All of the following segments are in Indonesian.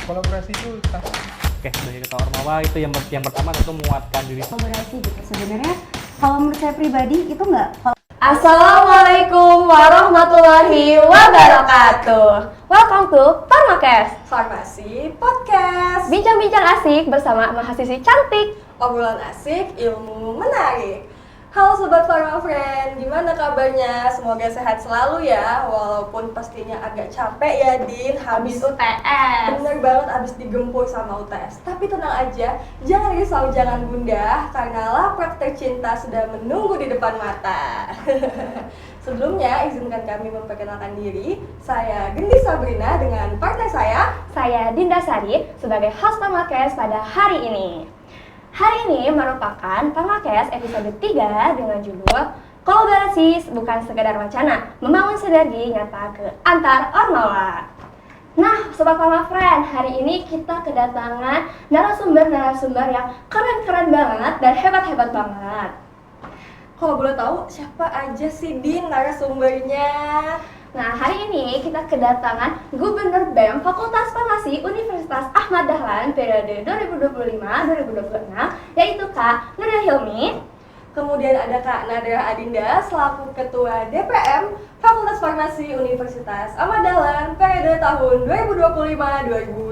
kolaborasi itu Oke, sebagai ketua Ormawa itu yang pertama tentu menguatkan diri. Kolaborasi gitu. Sebenarnya kalau menurut saya pribadi itu nggak. Assalamualaikum warahmatullahi wabarakatuh. Welcome to Farmakes Farmasi Podcast. Bincang-bincang asik bersama mahasiswi cantik. Obrolan asik, ilmu menarik. Halo Sobat Pharma Friend, gimana kabarnya? Semoga sehat selalu ya. Walaupun pastinya agak capek ya Din, Habis UTS. Bener banget abis digempur sama UTS. Tapi tenang aja, jangan risau, jangan gundah, karena laprak tercinta sudah menunggu di depan mata. Sebelumnya, izinkan kami memperkenalkan diri. Saya Gendi Sabrina dengan partner Saya Dinda Sari sebagai host Farmakes pada hari ini. Hari ini merupakan Farmakes episode 3 dengan judul Kolaborasi Bukan Sekedar Wacana, Membangun Sinergi Nyata ke Antar Ormawa. Nah, Sobat Pharma Friend, hari ini kita kedatangan narasumber-narasumber yang keren-keren banget dan hebat-hebat banget. Kalau boleh tahu, siapa aja sih Din narasumbernya? Nah, hari ini kita kedatangan Gubernur BEM Fakultas Farmasi Universitas Ahmad Dahlan periode 2025-2026, yaitu Kak Nuril Hilmi. Kemudian ada Kak Nadira Adinda selaku Ketua DPM Fakultas Farmasi Universitas Ahmad Dahlan periode tahun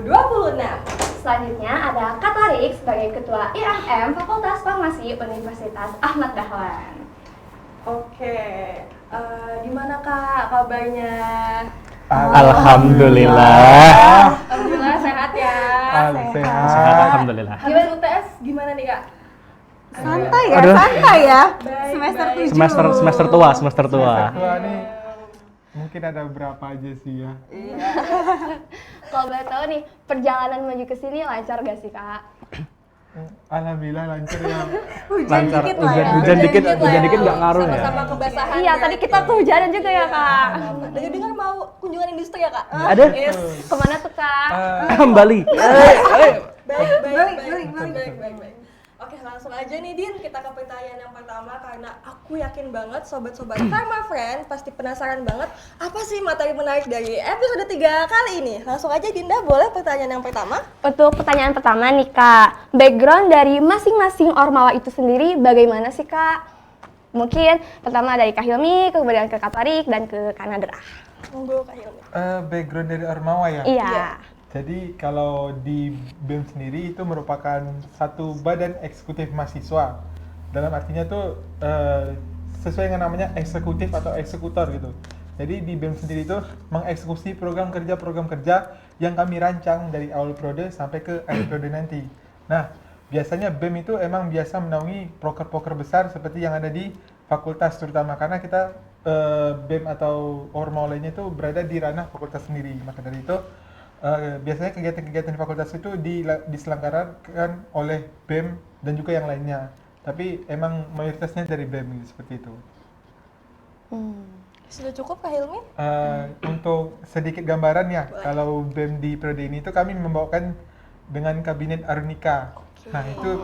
2025-2026. Selanjutnya ada Kak Tarik sebagai Ketua IMM Fakultas Farmasi Universitas Ahmad Dahlan. Oke, gimana Kak kabarnya? Alhamdulillah. Alhamdulillah sehat ya. Sehat, alhamdulillah. Habis UTS gimana nih Kak? Santai ya, Aduh. santai ya. Baik, Semester baik. 7. Semester tua. Ketua nih mungkin ada berapa aja sih ya? Kalau boleh tahu nih, perjalanan menuju ke sini lancar gak sih Kak? Alhamdulillah lancar ya. Hujan dikit lah ya. Hujan dikit nggak ngaruh ya. Sama-sama kebasahan. Iya, tadi kita kehujanan juga ya Kak. Dari dengar mau kunjungan industri ya Kak? Ada? Yes. Kemana tuh Kak? Bali. Baik. Oke, langsung aja nih Din, kita ke pertanyaan yang pertama karena aku yakin banget sobat-sobat Pharma Friend pasti penasaran banget apa sih materi menarik dari episode 3 kali ini. Langsung aja Dinda, boleh pertanyaan yang pertama? Untuk pertanyaan pertama nih Kak, background dari masing-masing Ormawa itu sendiri bagaimana sih Kak? Mungkin pertama dari Kak Hilmi, kemudian ke Kak Tarik, dan ke Kak Nadra. Monggo Kak Hilmi. Background dari Ormawa ya? Iya. Jadi kalau di BEM sendiri itu merupakan satu badan eksekutif mahasiswa. Dalam artinya tuh sesuai dengan namanya eksekutif atau eksekutor gitu. Jadi di BEM sendiri itu mengeksekusi program kerja yang kami rancang dari awal prode sampai ke akhir prode nanti. Nah, biasanya BEM itu emang biasa menaungi proker-proker besar seperti yang ada di fakultas terutama karena kita BEM atau Ormawa lainnya itu berada di ranah fakultas sendiri. Maka dari itu biasanya kegiatan-kegiatan di fakultas itu diselenggarakan oleh BEM dan juga yang lainnya. Tapi emang mayoritasnya dari BEM gitu, seperti itu. Sudah cukup Kak Hilmi? Untuk sedikit gambaran ya, kalau BEM di periode ini itu kami membawakan dengan kabinet Arunika. Nah itu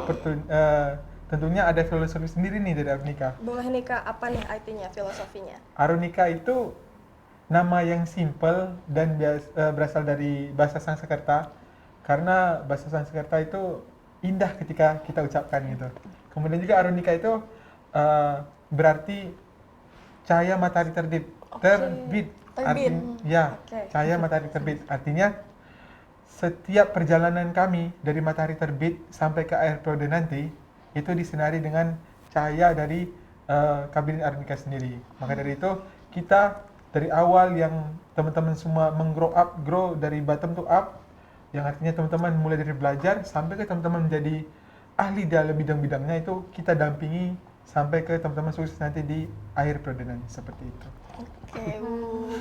tentunya ada filosofi sendiri nih dari Arunika. Boleh nih Kak, apa nih artinya, filosofinya? Arunika itu nama yang simple dan berasal dari bahasa Sanskerta karena bahasa Sanskerta itu indah ketika kita ucapkan gitu. Kemudian juga Arunika itu berarti cahaya matahari terbit. Cahaya matahari terbit. Artinya setiap perjalanan kami dari matahari terbit sampai ke akhir periode nanti itu disinari dengan cahaya dari kabinet Arunika sendiri. Maka dari itu kita dari awal yang teman-teman semua grow dari bottom to up, yang artinya teman-teman mulai dari belajar sampai ke teman-teman menjadi ahli dalam bidang-bidangnya itu kita dampingi sampai ke teman-teman sukses nanti di akhir periode nanti seperti itu. Oke,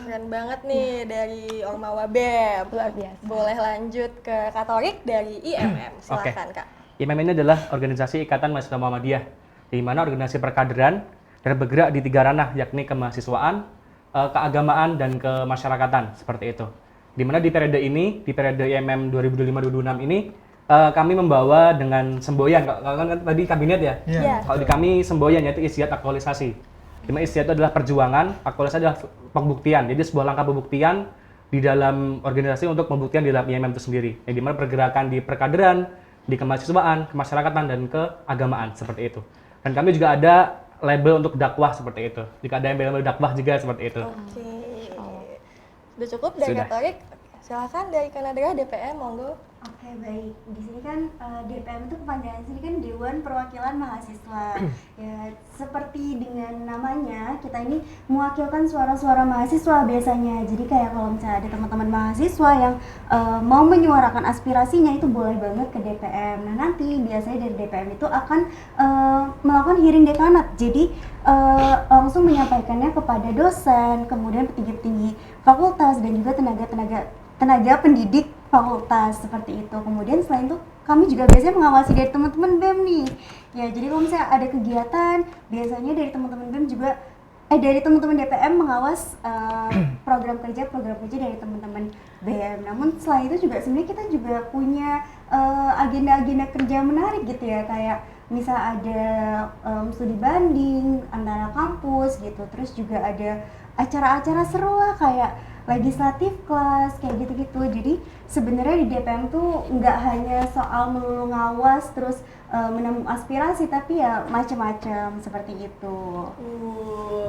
keren banget nih dari Ormawa BEM. Luar biasa. Boleh lanjut ke Kak Tarik dari IMM, silakan Kak. IMM ini adalah organisasi Ikatan Mahasiswa Muhammadiyah, di mana organisasi perkaderan dan bergerak di 3 ranah, yakni kemahasiswaan, keagamaan, dan kemasyarakatan, seperti itu. Di mana di periode ini, di periode IMM 2025-2026 ini, kami membawa dengan semboyan, kan tadi kabinet ya? Iya. Kalau di kami semboyan, yaitu istiadat aktualisasi. Di mana istiadat itu adalah perjuangan, aktualisasi adalah pembuktian. Jadi sebuah langkah pembuktian di dalam organisasi untuk membuktikan di dalam IMM itu sendiri. Yang dimana pergerakan di perkaderan, di kemahasiswaan, kemasyarakatan, dan keagamaan seperti itu. Dan kami juga ada label untuk dakwah seperti itu. Jika ada yang label dakwah juga seperti itu. Oke. Udah cukup dari Sudah. Katolik. Silakan dari Kanadra DPM, monggo. Oke, baik. Di sini kan DPM itu kepanjangan sini kan Dewan Perwakilan Mahasiswa. Ya, seperti dengan namanya, kita ini mewakilkan suara-suara mahasiswa biasanya. Jadi kayak kalau misalnya ada teman-teman mahasiswa yang mau menyuarakan aspirasinya itu boleh banget ke DPM. Nah, nanti biasanya dari DPM itu akan melakukan hearing dekanat. Jadi langsung menyampaikannya kepada dosen, kemudian petinggi-petinggi fakultas dan juga tenaga pendidik fakultas seperti itu. Kemudian selain itu kami juga biasanya mengawasi dari teman-teman BEM nih. Ya, jadi kalau misalnya ada kegiatan, biasanya dari teman-teman BEM juga dari teman-teman DPM mengawas program kerja dari teman-teman BEM. Namun selain itu juga sebenarnya kita juga punya agenda-agenda kerja menarik gitu ya, kayak misal ada studi banding antara kampus gitu. Terus juga ada acara-acara seru lah kayak legislatif kelas kayak gitu-gitu. Jadi sebenarnya di DPM tuh nggak hanya soal melulu ngawas terus menampung aspirasi, tapi ya macam-macam seperti itu.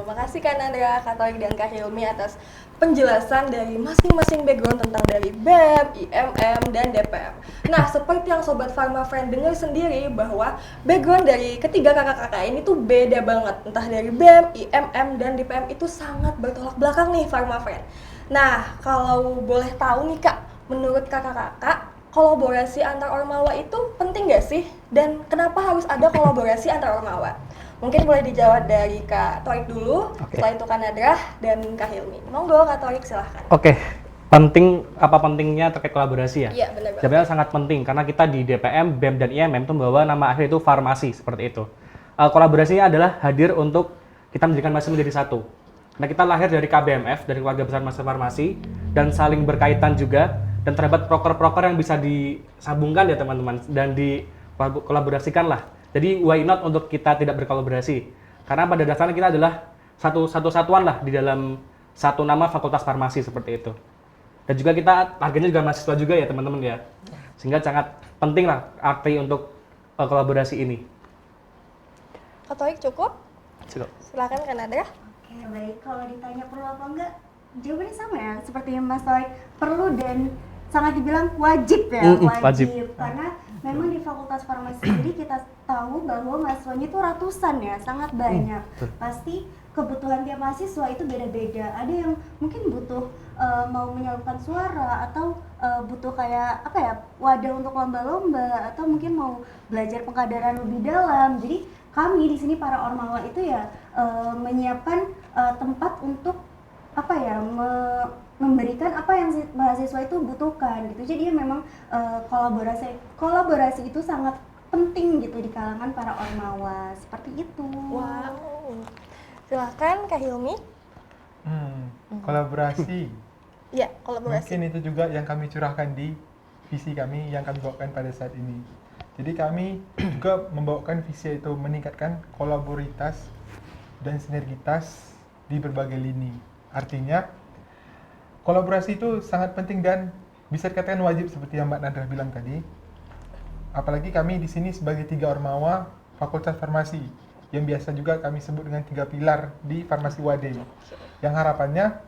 Makasih Kanadra, Katolik dan Kak Hilmi atas penjelasan dari masing-masing background tentang dari BEM, IMM, dan DPM. Nah, seperti yang Sobat Pharma Friend dengar sendiri bahwa background dari ketiga kakak-kakak ini tuh beda banget. Entah dari BEM, IMM, dan DPM itu sangat bertolak belakang nih Pharma Friend. Nah, kalau boleh tahu nih Kak, menurut kakak-kakak, kolaborasi antar ormawa itu penting nggak sih? Dan kenapa harus ada kolaborasi antar ormawa? Mungkin boleh dijawab dari Kak Torik dulu, setelah itu Kak Nadrah, dan Kak Hilmi. Monggo Kak Torik, silahkan. Oke, pentingnya terkait kolaborasi ya? Iya, benar banget. Sebenarnya sangat penting, karena kita di DPM, BEM, dan IMM itu membawa nama akhir itu farmasi, seperti itu. Kolaborasinya adalah hadir untuk kita menjadikan mahasiswa menjadi satu. Nah, kita lahir dari KBMF, dari keluarga besar mahasiswa farmasi, dan saling berkaitan juga, dan terdapat proker-proker yang bisa disambungkan ya teman-teman, dan dikolaborasikan lah. Jadi why not untuk kita tidak berkolaborasi? Karena pada dasarnya kita adalah satu satuan lah di dalam satu nama fakultas farmasi seperti itu. Dan juga kita targetnya juga mahasiswa juga ya teman-teman ya. Sehingga sangat penting lah arti untuk kolaborasi ini. Katolik cukup? Cukup. Silakan Kak Nadrah. Oke, baik. Kalau ditanya perlu apa enggak, jawabannya sama ya. Seperti yang Mas Torik, perlu dan sangat dibilang wajib ya. Wajib. Karena memang di Fakultas Farmasi sendiri kita tahu bahwa mahasiswanya itu ratusan ya, sangat banyak. Pasti kebutuhan tiap mahasiswa itu beda-beda. Ada yang mungkin butuh mau menyalurkan suara, atau butuh kayak apa ya, wadah untuk lomba-lomba, atau mungkin mau belajar pengkaderan lebih dalam. Jadi kami di sini para ormawa itu ya menyiapkan tempat untuk apa ya, memberikan apa yang mahasiswa itu butuhkan gitu. Jadi ya memang kolaborasi itu sangat penting gitu di kalangan para ormawa, seperti itu. Wow. Silakan Kak Hilmi. Kolaborasi. Ya, kolaborasi. Mungkin itu juga yang kami curahkan di visi kami yang kami bawakan pada saat ini. Jadi kami juga membawakan visi itu meningkatkan kolaboritas dan sinergitas di berbagai lini. Artinya kolaborasi itu sangat penting dan bisa dikatakan wajib seperti yang Mbak Nadrah bilang tadi. Apalagi kami di sini sebagai 3 ormawa Fakultas Farmasi yang biasa juga kami sebut dengan 3 pilar di Farmasi Wade. Yang harapannya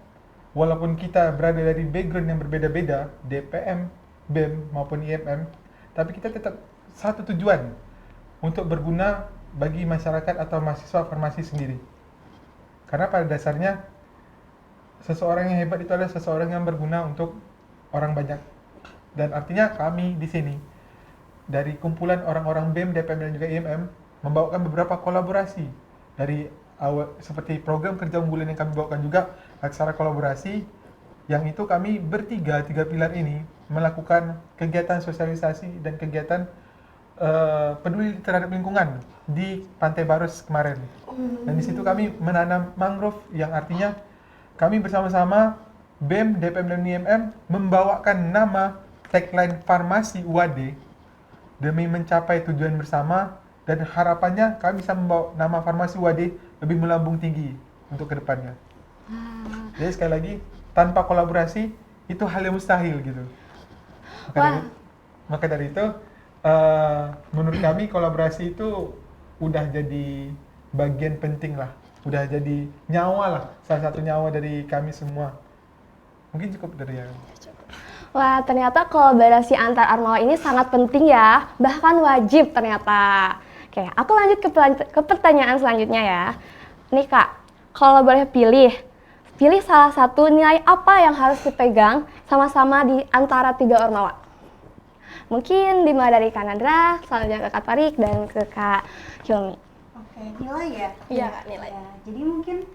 walaupun kita berada dari background yang berbeda-beda, DPM, BEM maupun IMM, tapi kita tetap satu tujuan untuk berguna bagi masyarakat atau mahasiswa farmasi sendiri. Karena pada dasarnya seseorang yang hebat itu adalah seseorang yang berguna untuk orang banyak. Dan artinya kami di sini dari kumpulan orang-orang BEM, DPM dan juga IMM membawakan beberapa kolaborasi dari awal, seperti program kerja unggulan yang kami bawakan juga aksara kolaborasi, yang itu kami tiga pilar ini melakukan kegiatan sosialisasi dan kegiatan peduli terhadap lingkungan di Pantai Barus kemarin. Dan di situ kami menanam mangrove, yang artinya kami bersama-sama BEM, DPM dan IMM membawakan nama tagline Farmasi UAD demi mencapai tujuan bersama, dan harapannya kami bisa membawa nama Farmasi UAD lebih melambung tinggi untuk kedepannya. Jadi sekali lagi, tanpa kolaborasi itu hal yang mustahil gitu. Maka Wah. dari, maka dari itu menurut kami kolaborasi itu udah jadi bagian penting lah, udah jadi nyawa lah, salah satu nyawa dari kami semua. Mungkin cukup dari yang Wah, ternyata kolaborasi antar Ormawa ini sangat penting ya, bahkan wajib ternyata. Oke, aku lanjut ke pertanyaan selanjutnya ya. Nih Kak, kalau boleh pilih salah satu nilai apa yang harus dipegang sama-sama di antara 3 Ormawa. Mungkin dimulai dari Kak Nadra, selanjutnya ke Kak Tarik, dan ke Kak Hilmi. Oke, nilai ya? Iya, Kak, nilai. Ya, jadi mungkin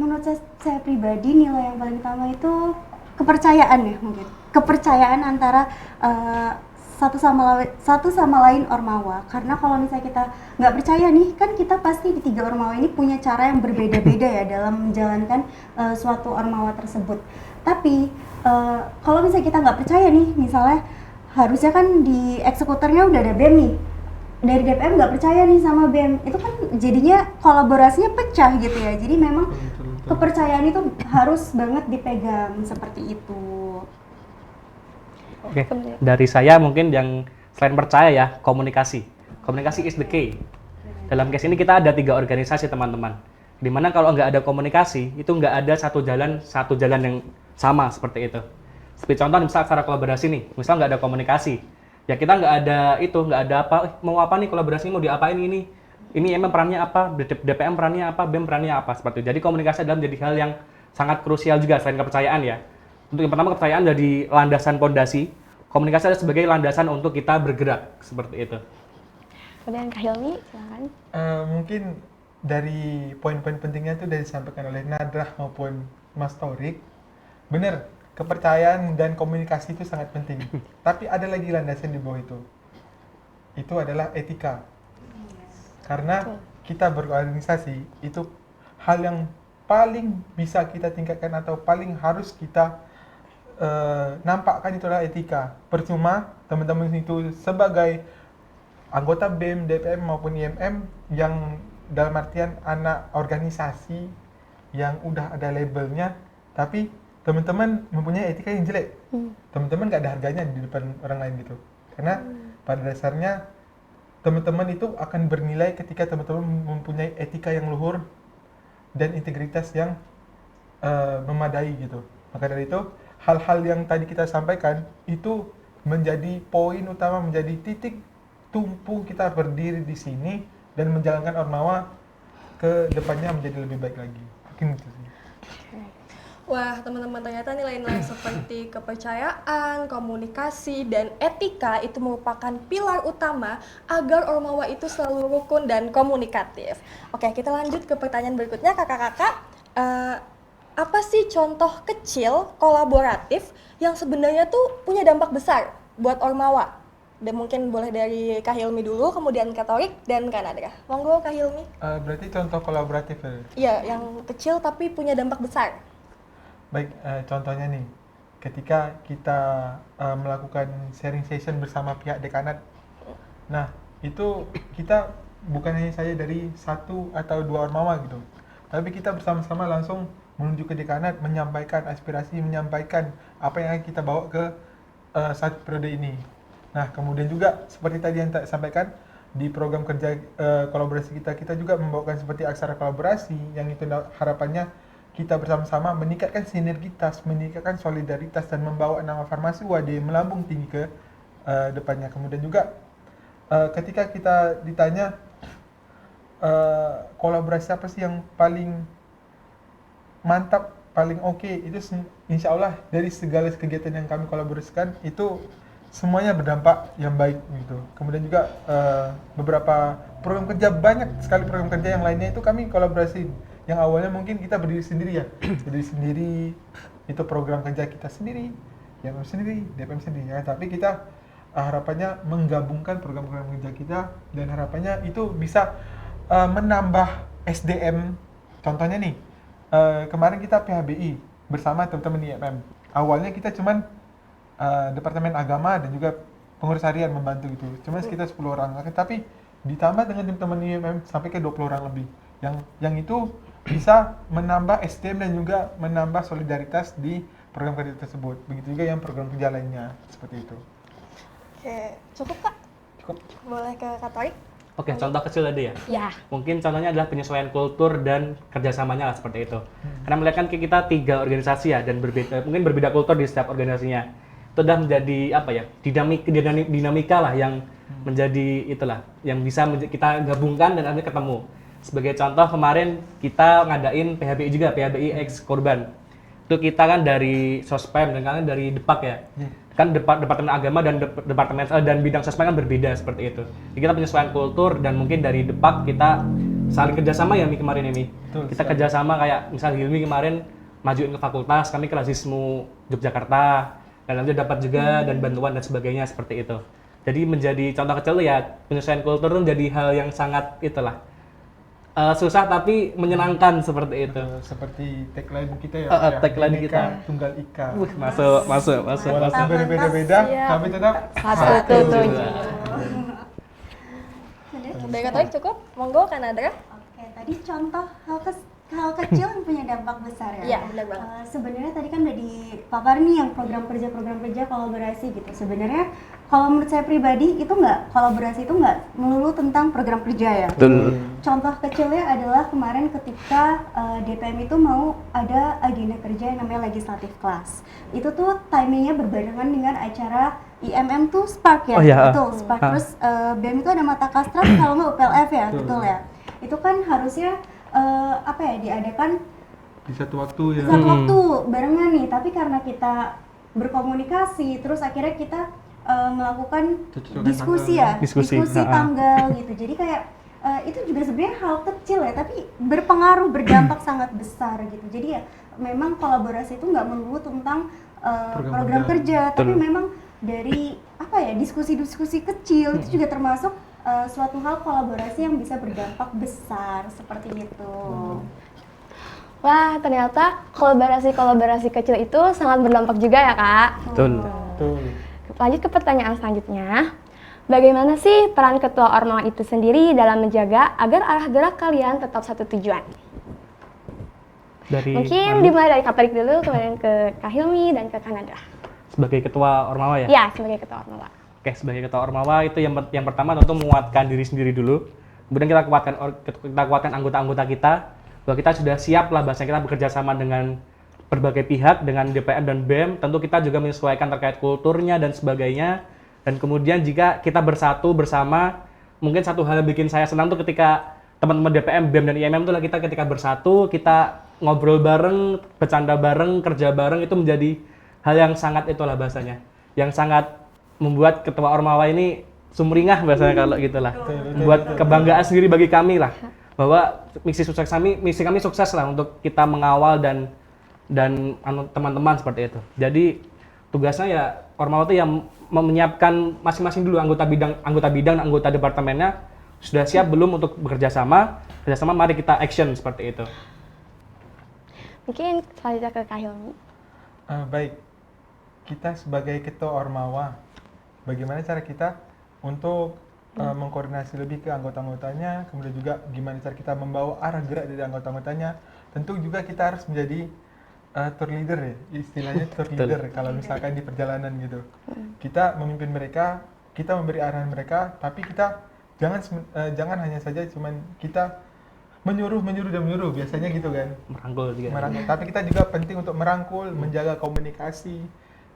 menurut saya pribadi nilai yang paling utama itu kepercayaan ya mungkin. Kepercayaan antara satu sama lain Ormawa. Karena kalau misalnya kita nggak percaya nih, kan kita pasti di 3 Ormawa ini punya cara yang berbeda-beda ya dalam menjalankan suatu Ormawa tersebut. Tapi kalau misalnya kita nggak percaya nih, misalnya harusnya kan di eksekutornya udah ada BEM nih, dari DPM nggak percaya nih sama BEM, itu kan jadinya kolaborasinya pecah gitu ya. Jadi memang kepercayaan itu harus banget dipegang seperti itu. Oke, dari saya mungkin yang selain percaya ya, komunikasi. Komunikasi is the key. Dalam case ini kita ada 3 organisasi teman-teman. Dimana kalau nggak ada komunikasi, itu nggak ada satu jalan yang sama seperti itu. Seperti contoh misal acara kolaborasi nih, misal nggak ada komunikasi, ya kita nggak ada apa, mau apa nih kolaborasi, mau diapain ini MM perannya apa, DPM perannya apa, BEM perannya apa, seperti itu. Jadi komunikasi adalah menjadi hal yang sangat krusial juga selain kepercayaan ya. Untuk yang pertama kepercayaan jadi landasan pondasi, komunikasi adalah sebagai landasan untuk kita bergerak, seperti itu. Kemudian Kak Hilmi, silakan. mungkin dari poin-poin pentingnya itu dari disampaikan oleh Nadrah maupun Mas Torik. Benar, kepercayaan dan komunikasi itu sangat penting. Tapi ada lagi landasan di bawah itu. Itu adalah etika. Karena kita berorganisasi itu hal yang paling bisa kita tingkatkan atau paling harus kita nampakkan itu adalah etika. Percuma teman-teman itu sebagai anggota BEM, DPM maupun IMM yang dalam artian anak organisasi yang udah ada labelnya, tapi teman-teman mempunyai etika yang jelek. Teman-teman gak ada harganya di depan orang lain gitu. Karena pada dasarnya teman-teman itu akan bernilai ketika teman-teman mempunyai etika yang luhur dan integritas yang memadai gitu. Maka dari itu hal-hal yang tadi kita sampaikan itu menjadi poin utama, menjadi titik tumpu kita berdiri di sini dan menjalankan Ormawa ke depannya menjadi lebih baik lagi. Mungkin itu sih. Wah, teman-teman, ternyata nilai-nilai seperti kepercayaan, komunikasi, dan etika itu merupakan pilar utama agar Ormawa itu selalu rukun dan komunikatif. Oke, kita lanjut ke pertanyaan berikutnya, kakak-kakak. Apa sih contoh kecil kolaboratif yang sebenarnya tuh punya dampak besar buat Ormawa? Dan mungkin boleh dari Kak Hilmi dulu, kemudian Kak Torik, dan Kak Nadra. Monggo Kak Hilmi. Berarti contoh kolaboratif ya? Iya, yang kecil tapi punya dampak besar. Baik, contohnya nih, ketika kita melakukan sharing session bersama pihak dekanat, nah itu kita bukan hanya saja dari 1 atau 2 Ormawa gitu, tapi kita bersama-sama langsung menuju ke dekanat, menyampaikan aspirasi, menyampaikan apa yang kita bawa ke satu periode ini. Nah, kemudian juga seperti tadi yang tak sampaikan, di program kerja kolaborasi kita juga membawakan seperti aksara kolaborasi, yang itu harapannya kita bersama-sama meningkatkan sinergitas, meningkatkan solidaritas, dan membawa nama Farmasi UAD melambung tinggi ke depannya. Kemudian juga ketika kita ditanya kolaborasi apa sih yang paling mantap, paling oke, itu insya Allah dari segala kegiatan yang kami kolaborasikan itu semuanya berdampak yang baik gitu. Kemudian juga beberapa program kerja, banyak sekali program kerja yang lainnya itu kami kolaborasi. Yang awalnya mungkin kita berdiri sendiri ya, berdiri sendiri, itu program kerja kita sendiri, IMM sendiri, DPM sendiri ya. Tapi kita harapannya menggabungkan program-program kerja kita, dan harapannya itu bisa menambah SDM. Contohnya nih, kemarin kita PHBI bersama teman-teman IMM. Awalnya kita cuman Departemen Agama dan juga pengurus harian membantu itu, cuma sekitar 10 orang. Tapi ditambah dengan teman-teman IMM sampai ke 20 orang lebih. Yang itu bisa menambah SDM dan juga menambah solidaritas di program kerja tersebut. Begitu juga yang program kerja lainnya, seperti itu. Oke, cukup Kak? Cukup. Boleh ke Kak Torik? Oke, contoh kecil tadi ya. Ya. Mungkin contohnya adalah penyesuaian kultur dan kerjasamanya lah seperti itu. Karena melihat kan kita 3 organisasi ya dan mungkin berbeda kultur di setiap organisasinya. Itu udah menjadi apa ya dinamika lah yang menjadi itulah yang bisa kita gabungkan dan akhirnya ketemu. Sebagai contoh kemarin kita ngadain PHBI juga, PHBI X Korban. Itu kita kan dari Sospem dan kalian dari Depak ya. Kan Departemen Agama dan Departemen dan bidang Sospem kan berbeda seperti itu. Jadi kita penyesuaian kultur dan mungkin dari Depak kita saling kerjasama ya Mi kemarin ini. Kita kerjasama kayak misal Hilmi kemarin majuin ke fakultas, kami ke Lazismu Yogyakarta dan nanti dapat juga dan bantuan dan sebagainya seperti itu. Jadi menjadi contoh kecil ya penyesuaian kultur itu menjadi hal yang sangat itulah susah tapi menyenangkan seperti itu. Seperti tagline kita ya. Tagline Bhinneka kita. Tunggal Ika. Masuk. Walaupun berbeda-beda, Siap. tapi tetap Satu tujuan. Dari Kak Torik cukup? Monggo Kak Nadra. Oke, tadi contoh hal kecil yang punya dampak besar ya. Iya, benar banget. Sebenarnya tadi kan udah dipapar nih yang program kerja kolaborasi gitu. Sebenarnya kalau menurut saya pribadi itu kolaborasi itu nggak melulu tentang program kerja ya. Betul. Contoh kecilnya adalah kemarin ketika DPM itu mau ada agenda kerja yang namanya legislative class. Itu tuh timingnya berbarengan dengan acara IMM tuh Spark ya. Oh, iya. Betul, Spark. Terus BEM itu ada mata kastrat kalau nggak UPLF ya, betul ya. Itu kan harusnya diadakan di satu waktu ya. satu waktu barengan nih, tapi karena kita berkomunikasi terus akhirnya kita melakukan Cocokan diskusi tanggal. ya, Diskusi. tanggal gitu. Jadi kayak itu juga sebenarnya hal kecil ya, tapi berpengaruh, berdampak sangat besar gitu. Jadi ya memang kolaborasi itu nggak melulu tentang program kerja, tapi memang dari diskusi-diskusi kecil itu juga termasuk suatu hal kolaborasi yang bisa berdampak besar seperti itu. Wah, ternyata kolaborasi kecil itu sangat berdampak juga ya, Kak. Betul. Lanjut ke pertanyaan selanjutnya. Bagaimana sih peran ketua Ormawa itu sendiri dalam menjaga agar arah gerak kalian tetap satu tujuan? Mungkin dimulai dari Kak Torik dulu, kemudian ke Kak Hilmi dan ke Kak Nadra. Sebagai ketua Ormawa ya? Ya, sebagai ketua Ormawa. Oke, sebagai ketua Ormawa itu yang pertama tentu menguatkan diri sendiri dulu. Kemudian kita kuatkan anggota-anggota kita bahwa kita sudah siap lah bahasanya kita bekerja sama dengan berbagai pihak, dengan DPM dan BEM. Tentu kita juga menyesuaikan terkait kulturnya dan sebagainya. Dan kemudian jika kita bersatu bersama, mungkin satu hal yang bikin saya senang tuh ketika teman-teman DPM, BEM dan IMM tuh kita ketika bersatu, kita ngobrol bareng, bercanda bareng, kerja bareng, itu menjadi hal yang sangat itulah bahasanya, yang sangat membuat ketua Ormawa ini sumringah bahasanya kalau gitulah, membuat kebanggaan sendiri bagi kami lah, bahwa misi kami sukses lah untuk kita mengawal dan teman-teman seperti itu. Jadi tugasnya ya Ormawa itu yang menyiapkan masing-masing dulu anggota bidang dan anggota departemennya sudah siap belum untuk bekerja sama, mari kita action seperti itu. Mungkin selanjutnya ke Kak Hilmi. Baik, kita sebagai ketua Ormawa, bagaimana cara kita untuk mengkoordinasi lebih ke anggota-anggotanya, kemudian juga gimana cara kita membawa arah gerak dari anggota-anggotanya. Tentu juga kita harus menjadi tour leader ya, istilahnya tour leader kalau misalkan di perjalanan gitu. Kita memimpin mereka, kita memberi arahan mereka, tapi kita jangan hanya saja cuman kita menyuruh biasanya gitu kan. Merangkul juga. Tapi kita juga penting untuk merangkul, menjaga komunikasi.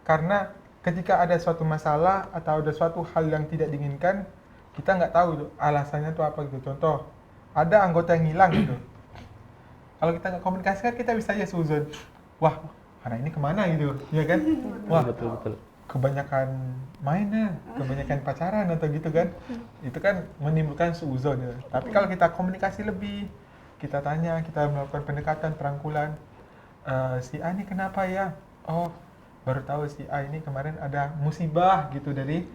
Karena ketika ada suatu masalah atau ada suatu hal yang tidak diinginkan, kita nggak tahu tuh alasannya tuh apa gitu. Contoh, ada anggota yang hilang gitu. Kalau kita nggak komunikasikan, kita bisa aja suzon. Wah, anak ini kemana gitu, ya kan? Wah, betul. Kebanyakan mainnya, kebanyakan pacaran atau gitu kan. Itu kan menimbulkan suuzon ya. Tapi kalau kita komunikasi lebih, kita tanya, kita melakukan pendekatan, perangkulan, si A ini kenapa ya? Oh, baru tahu si A ini kemarin ada musibah gitu dari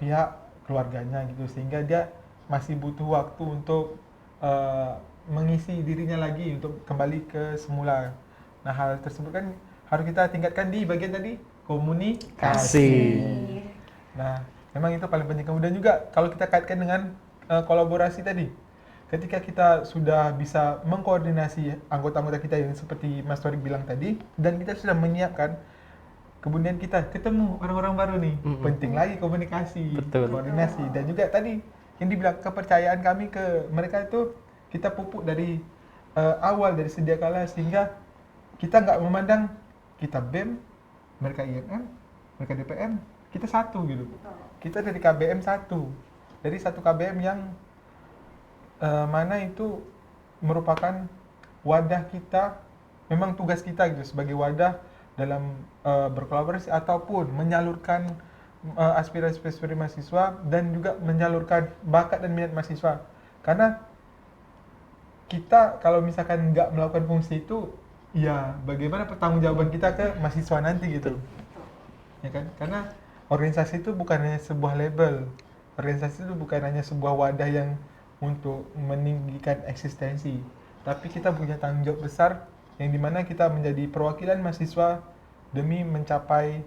pihak keluarganya gitu, sehingga dia masih butuh waktu untuk mengisi dirinya lagi untuk kembali ke semula. Nah, hal tersebut kan harus kita tingkatkan di bagian tadi komunikasi. Nah, memang itu paling penting. Kemudian juga kalau kita kaitkan dengan kolaborasi tadi, ketika kita sudah bisa mengkoordinasi anggota-anggota kita yang seperti Mas Torik bilang tadi, dan kita sudah menyiapkan, kemudian kita ketemu orang-orang baru nih, penting lagi komunikasi, Betul. koordinasi, dan juga tadi yang dibilang kepercayaan kami ke mereka itu kita pupuk dari awal, dari sedia kala, sehingga kita nggak memandang kita BEM, mereka IMM, mereka DPM, kita satu gitu. Kita dari KBM satu, dari satu KBM yang mana itu merupakan wadah kita, memang tugas kita gitu sebagai wadah dalam berkolaborasi ataupun menyalurkan aspirasi mahasiswa dan juga menyalurkan bakat dan minat mahasiswa. Karena kita kalau misalkan nggak melakukan fungsi itu, ya bagaimana pertanggungjawaban kita ke mahasiswa nanti gitu, ya kan? Karena organisasi itu bukan hanya sebuah label, organisasi itu bukan hanya sebuah wadah yang untuk meninggikan eksistensi, tapi kita punya tanggung jawab besar yang dimana kita menjadi perwakilan mahasiswa demi mencapai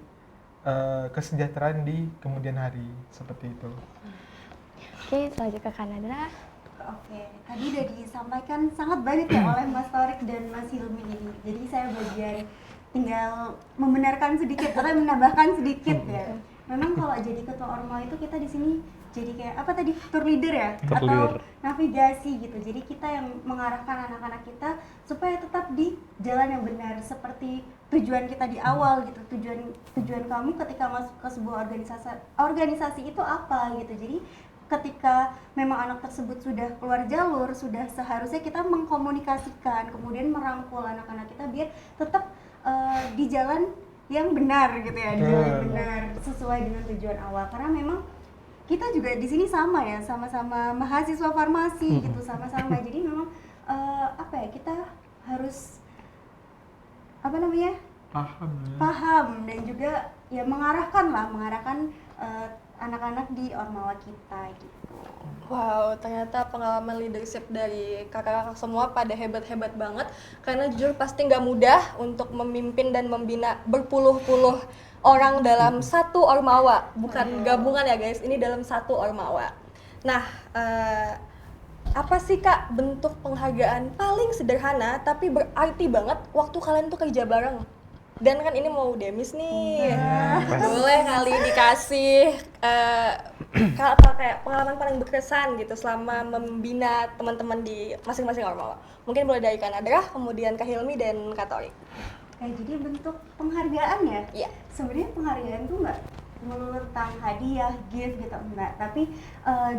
kesejahteraan di kemudian hari, seperti itu. Oke, selanjutnya ke Kanada. Oke, tadi udah disampaikan sangat banyak ya oleh Mas Torik dan Mas Hilmi ini. Jadi saya bagian tinggal membenarkan sedikit atau menambahkan sedikit ya. Memang kalau jadi ketua ormal itu kita di sini jadi kayak apa tadi, tour leader ya, Tour atau leader. navigasi gitu. Jadi kita yang mengarahkan anak-anak kita supaya tetap di jalan yang benar, seperti tujuan kita di awal gitu. Tujuan kamu ketika masuk ke sebuah organisasi itu apa gitu. Jadi ketika memang anak tersebut sudah keluar jalur, sudah seharusnya kita mengkomunikasikan, kemudian merangkul anak-anak kita biar tetap di jalan yang benar gitu ya, di jalan yang benar sesuai dengan tujuan awal. Karena memang kita juga di sini sama ya, sama-sama mahasiswa farmasi gitu, sama-sama. Jadi memang apa ya, kita harus apa namanya, paham dan juga ya mengarahkan anak-anak di ormawa kita gitu. Wow, ternyata pengalaman leadership dari kakak-kakak semua pada hebat-hebat banget. Karena jujur pasti nggak mudah untuk memimpin dan membina berpuluh-puluh orang dalam satu ormawa. Bukan gabungan ya guys, ini dalam satu ormawa. Nah, apa sih Kak bentuk penghargaan paling sederhana tapi berarti banget waktu kalian tuh kerja bareng? Dan kan ini mau demis nih, boleh kali dikasih apa kayak pengalaman paling berkesan gitu selama membina teman-teman di masing-masing ormawa. Mungkin boleh dari Kak Nadrah, kemudian Kak Hilmi dan Kak Torik. Jadi bentuk penghargaan ya. Iya. Sebenarnya penghargaan tuh nggak melulu tentang hadiah, gift gitu, enggak. Tapi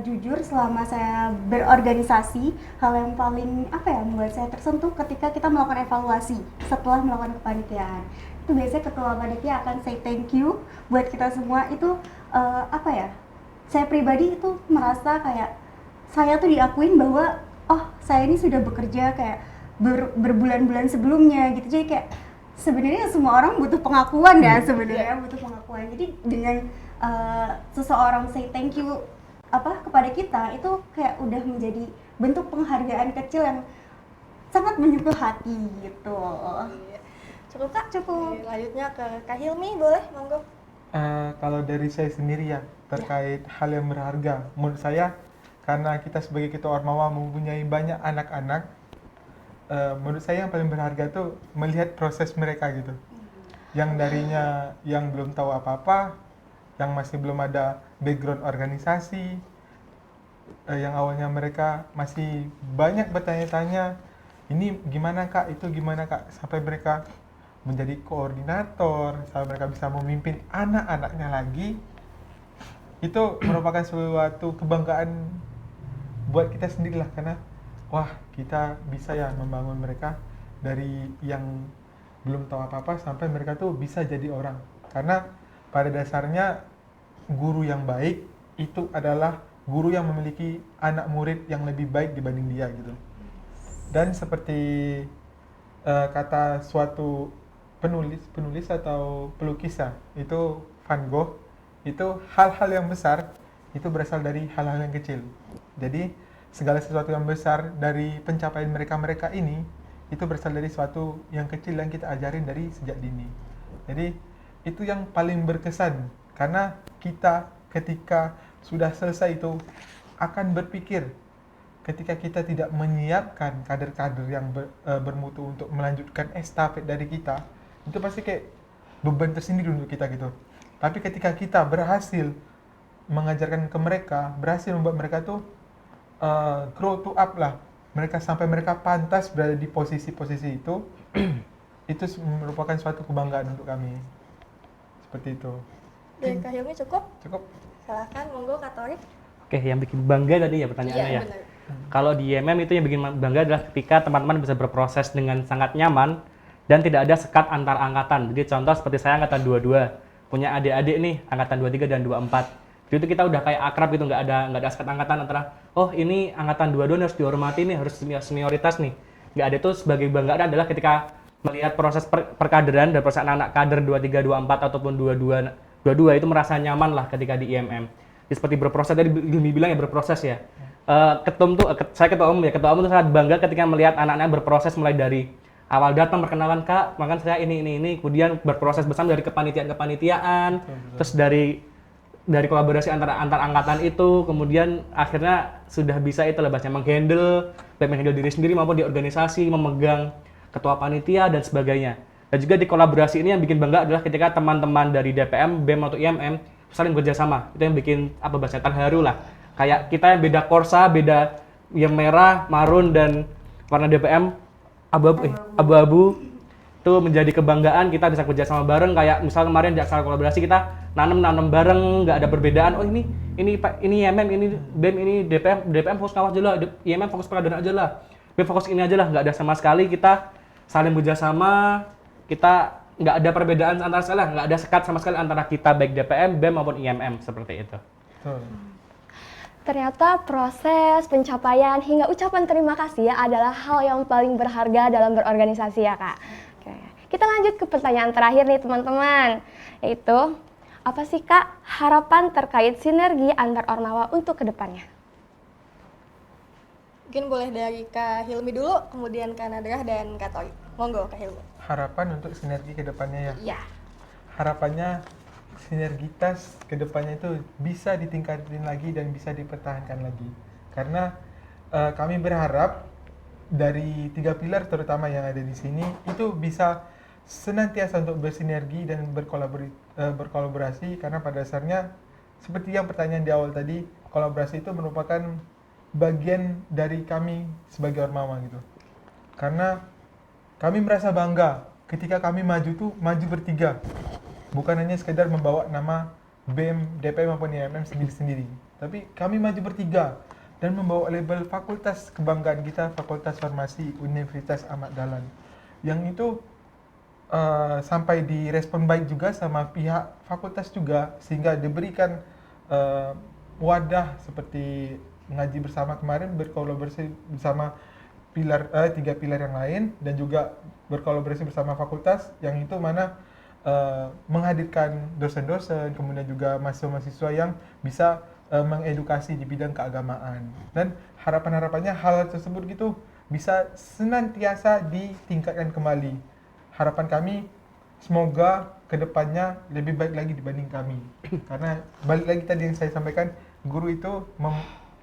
jujur selama saya berorganisasi, hal yang paling apa ya membuat saya tersentuh ketika kita melakukan evaluasi setelah melakukan kepanitiaan. Itu biasanya ketua panitia akan say thank you buat kita semua. Itu apa ya? Saya pribadi itu merasa kayak saya tuh diakuin bahwa oh saya ini sudah bekerja kayak berbulan-bulan sebelumnya gitu. Jadi kayak sebenarnya semua orang butuh pengakuan ya, sebenarnya butuh pengakuan. Jadi dengan seseorang say thank you kepada kita, itu kayak udah menjadi bentuk penghargaan kecil yang sangat menyentuh hati gitu. Cukup Kak? Cukup. Oke, lanjutnya ke Kak Hilmi, boleh monggo. Kalau dari saya sendiri ya, terkait hal yang berharga, menurut saya karena kita sebagai ketua ormawa mempunyai banyak anak-anak, menurut saya yang paling berharga tuh melihat proses mereka gitu. Yang darinya yang belum tahu apa-apa, yang masih belum ada background organisasi, yang awalnya mereka masih banyak bertanya-tanya, ini gimana Kak, itu gimana Kak, sampai mereka menjadi koordinator, sampai mereka bisa memimpin anak-anaknya lagi. Itu merupakan suatu kebanggaan buat kita sendirilah, karena wah kita bisa ya membangun mereka dari yang belum tahu apa-apa sampai mereka tuh bisa jadi orang. Karena pada dasarnya guru yang baik itu adalah guru yang memiliki anak murid yang lebih baik dibanding dia gitu. Dan seperti kata suatu penulis atau pelukis itu Van Gogh, itu hal-hal yang besar itu berasal dari hal-hal yang kecil. Jadi segala sesuatu yang besar dari pencapaian mereka ini itu berasal dari sesuatu yang kecil yang kita ajarin dari sejak dini. Jadi itu yang paling berkesan, karena kita ketika sudah selesai itu akan berpikir ketika kita tidak menyiapkan kader-kader yang bermutu untuk melanjutkan estafet dari kita, itu pasti kayak beban tersendiri untuk kita gitu. Tapi ketika kita berhasil mengajarkan ke mereka, berhasil membuat mereka tuh grow to up lah, sampai mereka pantas berada di posisi-posisi itu, itu merupakan suatu kebanggaan untuk kami. Seperti itu. Dari Kak Hilmi cukup? Cukup. Silahkan, monggo Kak Torik. Oke, yang bikin bangga tadi ya pertanyaannya ya. benar. Kalau di IMM itu yang bikin bangga adalah ketika teman-teman bisa berproses dengan sangat nyaman dan tidak ada sekat antar angkatan. Jadi contoh seperti saya angkatan 22, punya adik-adik nih angkatan 23 dan 24. Jadi itu kita udah kayak akrab gitu, nggak ada sekat angkatan antara oh ini angkatan 22 harus dihormati nih, harus senioritas nih. Nggak ada. Itu sebagai banggaan adalah ketika melihat proses perkaderan dan proses anak-anak kader 23, 24 ataupun 22 itu merasa nyaman lah ketika di IMM. Jadi seperti berproses, tadi Hilmi bilang ya berproses ya. Saya ketua umum ya, ketua umum itu sangat bangga ketika melihat anak-anak berproses mulai dari awal datang perkenalan Kak, makan saya ini, kemudian berproses bersama dari kepanitiaan, terus dari kolaborasi antar angkatan itu, kemudian akhirnya sudah bisa itu lah bahasanya menghandle diri sendiri maupun di organisasi, memegang ketua panitia dan sebagainya. Dan juga di kolaborasi ini yang bikin bangga adalah ketika teman-teman dari DPM, BEM atau IMM saling bekerja sama. Itu yang bikin bahasanya terharu lah. Kayak kita yang beda korsa, beda yang merah, marun dan warna DPM abu-abu itu menjadi kebanggaan kita bisa kerja sama bareng. Kayak misal kemarin di acara kolaborasi kita nanam bareng, nggak ada perbedaan. Oh ini IMM, ini BEM, ini DPM fokus ngawas aja lah, IMM fokus pengadaan aja lah, BEM fokus ini aja lah. Nggak ada sama sekali, kita saling bekerja sama, kita nggak ada perbedaan antara sekali, nggak ada sekat sama sekali antara kita baik DPM, BEM maupun IMM seperti itu. Ternyata proses, pencapaian, hingga ucapan terima kasih adalah hal yang paling berharga dalam berorganisasi ya Kak. Oke. Kita lanjut ke pertanyaan terakhir nih teman-teman, yaitu apa sih Kak harapan terkait sinergi antar Ormawa untuk kedepannya? Mungkin boleh dari Kak Hilmi dulu, kemudian Kak Nadrah dan Kak Torik. Monggo Kak Hilmi. Harapan untuk sinergi ke depannya ya. Iya. Harapannya sinergitas ke depannya itu bisa ditingkatin lagi dan bisa dipertahankan lagi. Karena kami berharap dari 3 pilar terutama yang ada di sini itu bisa senantiasa untuk bersinergi dan berkolaborasi, karena pada dasarnya seperti yang pertanyaan di awal tadi, kolaborasi itu merupakan bagian dari kami sebagai Ormawa gitu. Karena kami merasa bangga ketika kami maju bertiga. Bukan hanya sekedar membawa nama BEM, DPM maupun IMM sendiri-sendiri. Tapi kami maju bertiga dan membawa label fakultas kebanggaan kita, Fakultas Farmasi Universitas Ahmad Dahlan. Yang itu sampai direspon baik juga sama pihak fakultas juga, sehingga diberikan wadah seperti ngaji bersama kemarin, berkolaborasi bersama 3 pilar yang lain, dan juga berkolaborasi bersama fakultas yang itu mana menghadirkan dosen-dosen, kemudian juga mahasiswa-mahasiswa yang bisa mengedukasi di bidang keagamaan. Dan harapan-harapannya hal tersebut gitu bisa senantiasa ditingkatkan kembali. Harapan kami semoga kedepannya lebih baik lagi dibanding kami. Karena balik lagi tadi yang saya sampaikan, guru itu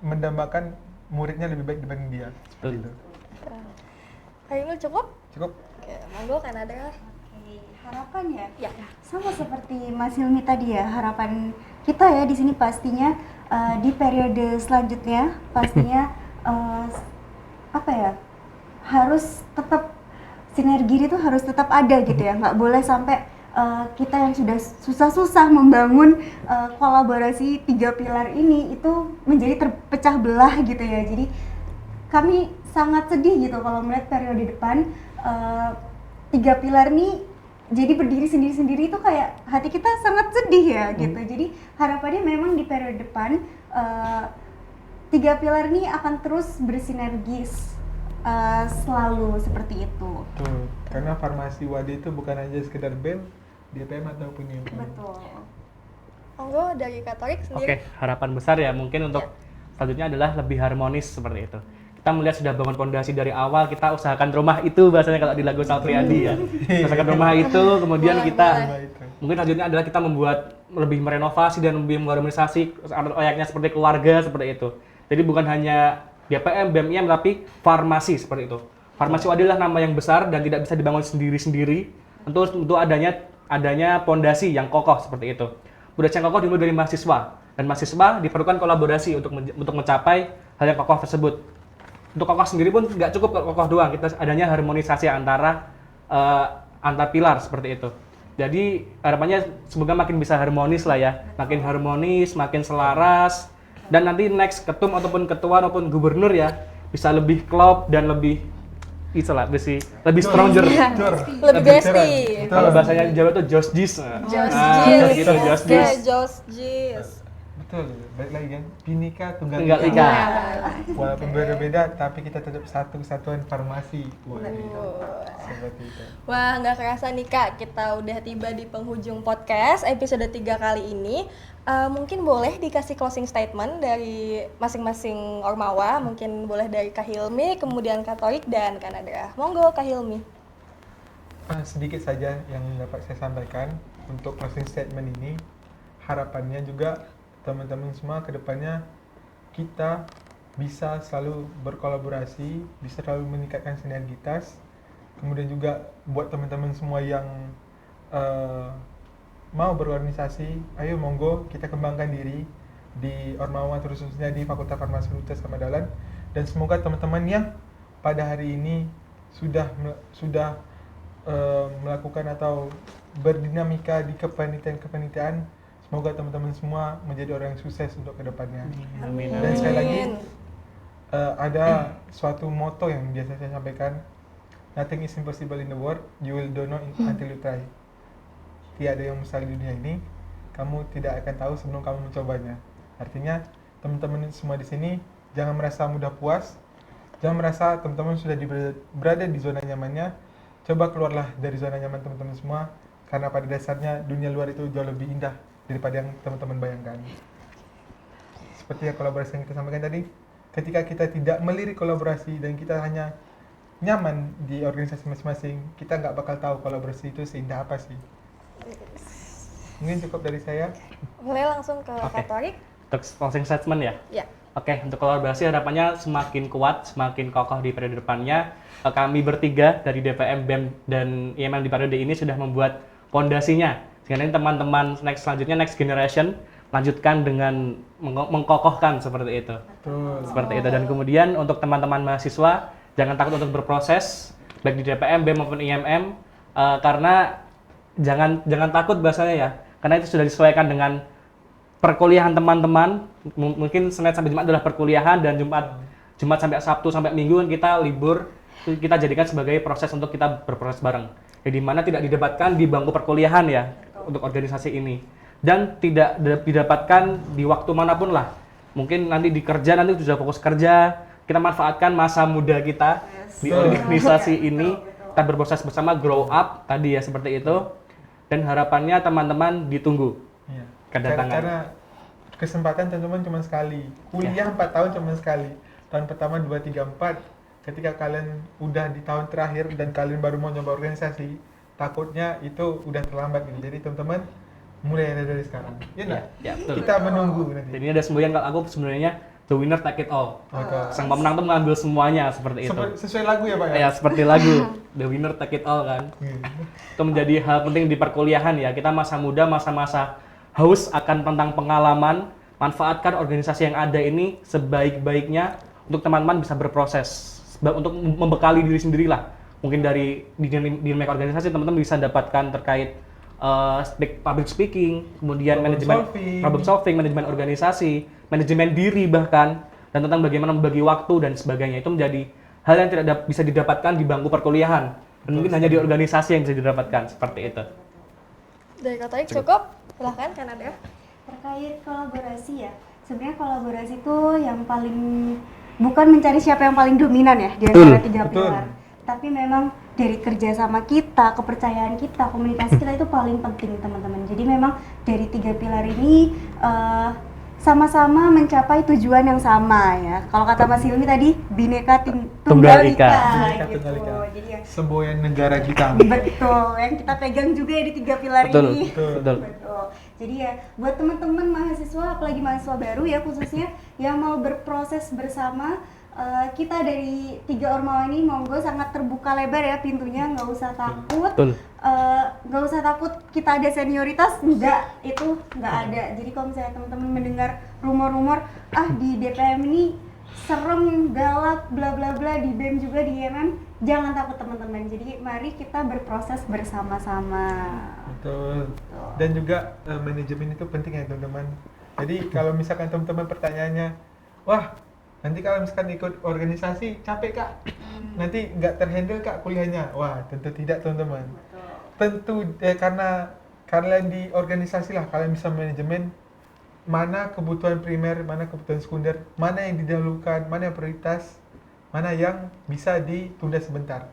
mendambakan muridnya lebih baik dibanding dia. Seperti itu. Kak Hilmi cukup? Cukup. Oke, monggo Kak Nadrah. Harapan ya? Ya. Sama seperti Mas Hilmi tadi ya, harapan kita ya di sini pastinya di periode selanjutnya pastinya harus tetap sinergi itu harus tetap ada gitu ya, nggak boleh sampai kita yang sudah susah-susah membangun kolaborasi 3 pilar ini itu menjadi terpecah belah gitu ya. Jadi kami sangat sedih gitu kalau melihat periode depan 3 pilar ini jadi berdiri sendiri-sendiri itu kayak hati kita sangat sedih ya gitu. Jadi harapannya memang di periode depan 3 pilar ini akan terus bersinergis selalu seperti itu. Betul. Karena farmasi Wadi itu bukan hanya sekedar BEM, DPM ataupun IMM. Betul. Monggo dari Kak Torik sendiri. Oke, harapan besar ya mungkin untuk selanjutnya adalah lebih harmonis seperti itu. Kita melihat sudah bangun fondasi dari awal, kita usahakan rumah itu bahasanya kalau di lagu Salpriadi ya. Usahakan rumah itu, kemudian kita mungkin selanjutnya adalah kita membuat lebih merenovasi dan lebih mengharmonisasi layaknya seperti keluarga seperti itu. Jadi bukan hanya DPM, BEM, IM, tapi farmasi seperti itu. Farmasi adalah nama yang besar dan tidak bisa dibangun sendiri-sendiri. Untuk adanya pondasi yang kokoh seperti itu. Pondasi yang kokoh dimulai dari mahasiswa, dan mahasiswa diperlukan kolaborasi untuk mencapai hal yang kokoh tersebut. Untuk kokoh sendiri pun nggak cukup kokoh doang, kita adanya harmonisasi antara antar pilar seperti itu. Jadi harapannya semoga makin bisa harmonis lah ya, makin harmonis, makin selaras, dan nanti next ketum ataupun ketua ataupun gubernur ya bisa lebih klop dan lebih itulah lebih stronger. Lebih besti. Kalau bahasanya Jawa tuh josjis. Gitu josjis. Betul, balik lagi kan, Bhinneka Tunggal Tunggal Ika. Ika. Walaupun beda-beda, tapi kita tetap satu kesatuan farmasi. Seperti itu. Wah, nggak kerasa nih Kak, kita udah tiba di penghujung podcast episode 3 kali ini. Mungkin boleh dikasih closing statement dari masing-masing Ormawa, mungkin boleh dari Kak Hilmi, kemudian Kak Thorik, dan Kak Nadra. Monggo Kak Hilmi. Sedikit saja yang dapat saya sampaikan untuk closing statement ini. Harapannya juga teman-teman semua ke depannya kita bisa selalu berkolaborasi, bisa selalu meningkatkan sinergitas. Kemudian juga buat teman-teman semua yang mau berorganisasi, ayo monggo kita kembangkan diri di Ormawa, khususnya di Fakultas Farmasi Universitas Gadjah Mada. Dan semoga teman-teman yang pada hari ini sudah melakukan atau berdinamika di kepanitiaan, semoga teman-teman semua menjadi orang yang sukses untuk kedepannya. Amin. Dan sekali lagi ada suatu moto yang biasa saya sampaikan, nothing is impossible in the world, you will don't know until you try. Tiada yang mustahil di dunia ini, kamu tidak akan tahu sebelum kamu mencobanya. Artinya teman-teman semua di sini jangan merasa mudah puas, jangan merasa teman-teman sudah berada di zona nyamannya. Coba keluarlah dari zona nyaman teman-teman semua, karena pada dasarnya dunia luar itu jauh lebih indah daripada yang teman-teman bayangkan. Seperti yang kolaborasi yang kita sampaikan tadi, ketika kita tidak melirik kolaborasi dan kita hanya nyaman di organisasi masing-masing, kita nggak bakal tahu kolaborasi itu seindah apa sih. Mungkin cukup dari saya. Boleh langsung ke Kak Thorik. Untuk closing statement ya? Ya. Oke, untuk kolaborasi harapannya semakin kuat, semakin kokoh di periode depannya. Kami bertiga dari DPM, BEM, dan IMM di periode ini sudah membuat pondasinya. Sehingga nanti teman-teman selanjutnya, next generation, lanjutkan dengan mengkokohkan seperti itu. Betul. Seperti itu. Dan kemudian untuk teman-teman mahasiswa, jangan takut untuk berproses, baik di DPM, BEM maupun IMM, karena jangan takut bahasanya ya, karena itu sudah disesuaikan dengan perkuliahan teman-teman. Mungkin Senin sampai Jumat adalah perkuliahan, dan Jumat sampai Sabtu sampai Minggu kan kita libur, kita jadikan sebagai proses untuk kita berproses bareng. Di mana tidak didebatkan di bangku perkuliahan ya untuk organisasi ini, dan tidak didapatkan di waktu manapun lah. Mungkin nanti di kerja, nanti sudah fokus kerja, kita manfaatkan masa muda kita di organisasi ini, kita berproses bersama, grow up tadi ya seperti itu. Dan harapannya teman-teman ditunggu kedatangan. Karena kesempatan teman-teman cuma sekali, kuliah 4 tahun cuma sekali, tahun pertama 2, 3, 4. Ketika kalian udah di tahun terakhir dan kalian baru mau nyoba organisasi, takutnya itu udah terlambat gitu. Jadi teman-teman mulai dari sekarang. Ya, betul. Kita menunggu nanti. Jadi ini ada semboyan, kalau aku sebenarnya the winner take it all. Sang pemenang tuh mengambil semuanya seperti itu. Sesuai lagu ya Pak ya? Ya, seperti lagu the winner take it all kan. Itu menjadi hal penting di perkuliahan ya. Kita masa muda, masa-masa haus akan tentang pengalaman. Manfaatkan organisasi yang ada ini sebaik-baiknya untuk teman-teman bisa berproses, untuk membekali diri sendirilah. Mungkin dari dinamika organisasi teman-teman bisa dapatkan terkait public speaking, kemudian manajemen problem solving, manajemen organisasi, manajemen diri bahkan, dan tentang bagaimana membagi waktu dan sebagainya. Itu menjadi hal yang tidak bisa didapatkan di bangku perkuliahan, dan mungkin hanya di organisasi yang bisa didapatkan seperti itu. Dari Kak Thorik cukup? Silahkan Kak Nadra. Terkait kolaborasi ya, sebenarnya kolaborasi itu yang paling, bukan mencari siapa yang paling dominan ya di antara 3 pilar, tapi memang dari kerjasama kita, kepercayaan kita, komunikasi kita itu paling penting teman-teman. Jadi memang dari 3 pilar ini sama-sama mencapai tujuan yang sama ya. Kalau kata Mas Hilmi tadi, Bhinneka Tunggal Ika. Gitu. Jadi ya, semboyan negara kita. betul, yang kita pegang juga ya di 3 pilar ini. Betul. Jadi ya buat teman-teman mahasiswa, apalagi mahasiswa baru ya khususnya yang mau berproses bersama, kita dari 3 ormawa ini monggo sangat terbuka lebar ya pintunya, nggak usah takut. Betul. Nggak usah takut kita ada senioritas, enggak, itu nggak ada. Jadi kalau misalnya teman-teman mendengar rumor-rumor di DPM ini serem, galak, bla bla bla, di BEM juga, di IMM, jangan takut teman-teman. Jadi mari kita berproses bersama-sama. Betul. Dan juga manajemen itu penting ya teman-teman. Jadi kalau misalkan teman-teman pertanyaannya, wah nanti kalau misalkan ikut organisasi capek kak, nanti nggak terhandle kak kuliahnya. Wah tentu tidak teman-teman. Tentu karena kalian di organisasi lah kalian bisa manajemen mana kebutuhan primer, mana kebutuhan sekunder, mana yang didahulukan, mana yang prioritas, mana yang bisa ditunda sebentar.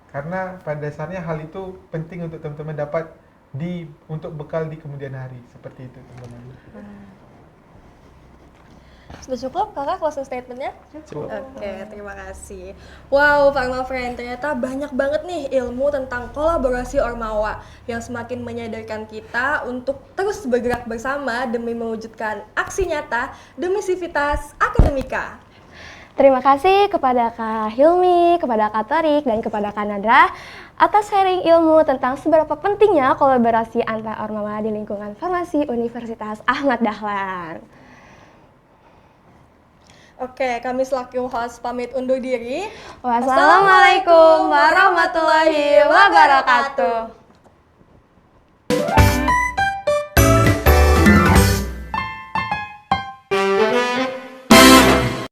Karena pada dasarnya hal itu penting untuk teman-teman dapat untuk bekal di kemudian hari, seperti itu teman-teman. Sudah cukup kakak closing statementnya? Cukup. Oke, terima kasih. Wow, Pharma Friend, ternyata banyak banget nih ilmu tentang kolaborasi Ormawa yang semakin menyadarkan kita untuk terus bergerak bersama demi mewujudkan aksi nyata demi sivitas akademika. Terima kasih kepada Kak Hilmi, kepada Kak Tarik, dan kepada Kak Nadra atas sharing ilmu tentang seberapa pentingnya kolaborasi antar Ormawa di lingkungan farmasi Universitas Ahmad Dahlan. Oke, kami selaku host pamit undur diri. Wassalamualaikum warahmatullahi wabarakatuh.